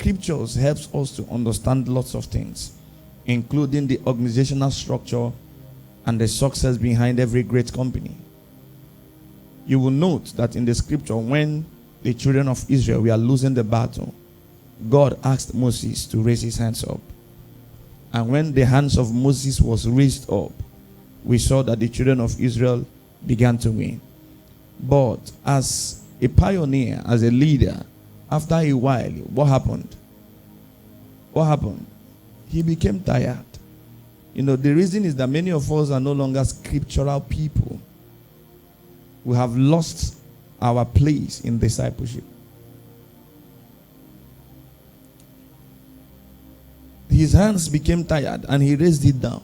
scriptures helps us to understand lots of things, including the organizational structure and the success behind every great company. You will note that in the scripture, when the children of Israel were losing the battle, God asked Moses to raise his hands up. And when the hands of Moses was raised up, we saw that the children of Israel began to win. But as a pioneer, as a leader, after a while, what happened? What happened? He became tired. You know, the reason is that many of us are no longer scriptural people. We have lost our place in discipleship. His hands became tired and he raised it down.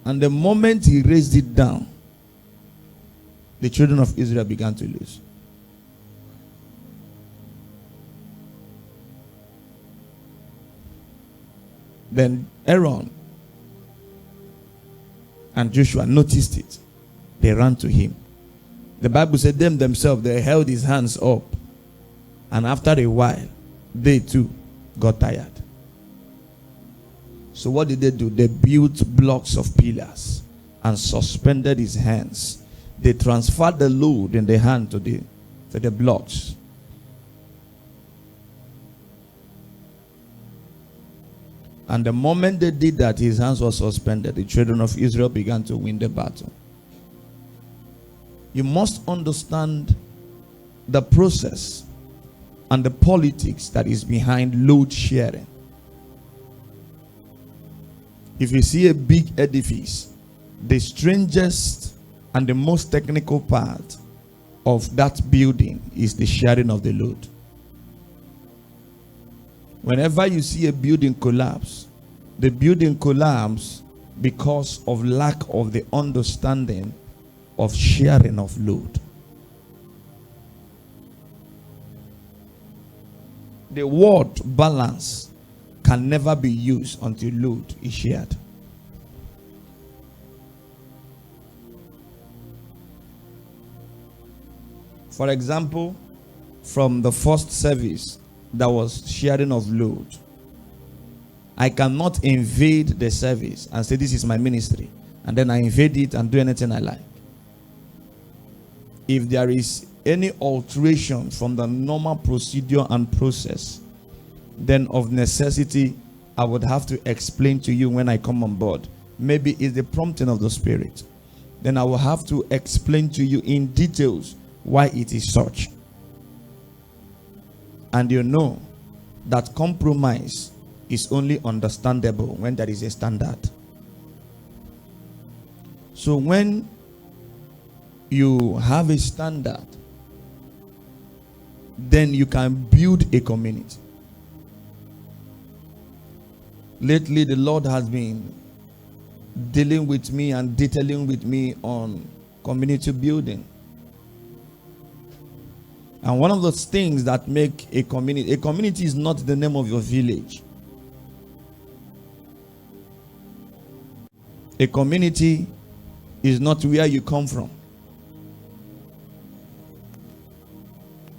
And the moment he raised it down, the children of Israel began to lose. Then Aaron and Joshua noticed it. They ran to him. The Bible said them themselves, they held his hands up. And after a while, they too got tired. So what did they do? They built blocks of pillars and suspended his hands. They transferred the load in the hand to the blocks. And the moment they did that, his hands were suspended. The children of Israel began to win the battle. You must understand the process and the politics that is behind load sharing. If you see a big edifice, the strangest and the most technical part of that building is the sharing of the load. Whenever you see a building collapse, the building collapse because of lack of the understanding of sharing of load. The word balance can never be used until load is shared. For example, from the first service, that was sharing of load. I cannot invade the service and say this is my ministry, and then I invade it and do anything I like. If there is any alteration from the normal procedure and process, then of necessity I would have to explain to you when I come on board. Maybe it's the prompting of the Spirit. Then I will have to explain to you in details why it is such. And you know that compromise is only understandable when there is a standard. So when you have a standard, then you can build a community. Lately, the Lord has been dealing with me and detailing with me on community building. And one of those things that make a community is not the name of your village. A community is not where you come from.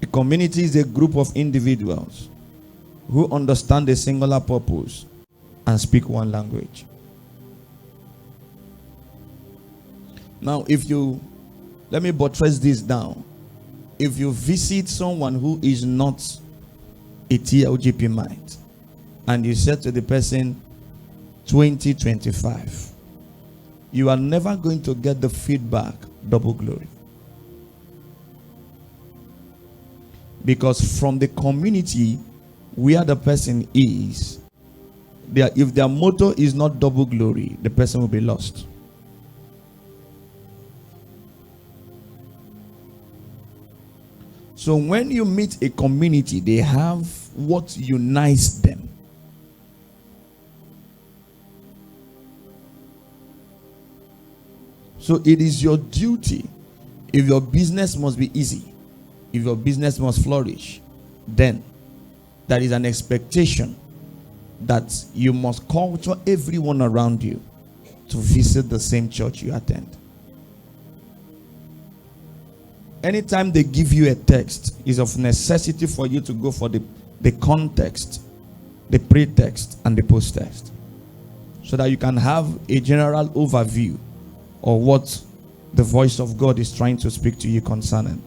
A community is a group of individuals who understand a singular purpose and speak one language. Now, let me buttress this down. If you visit someone who is not a TLGP mite, and you said to the person 2025, you are never going to get the feedback double glory. Because from the community where the person is, if their motto is not double glory, the person will be lost. So when you meet a community, they have what unites them. So it is your duty. If your business must be easy, if your business must flourish, then there is an expectation that you must culture everyone around you to visit the same church you attend. Anytime they give you a text, it's of necessity for you to go for the context the pre-text and the post-text, so that you can have a general overview of what the voice of God is trying to speak to you concerning.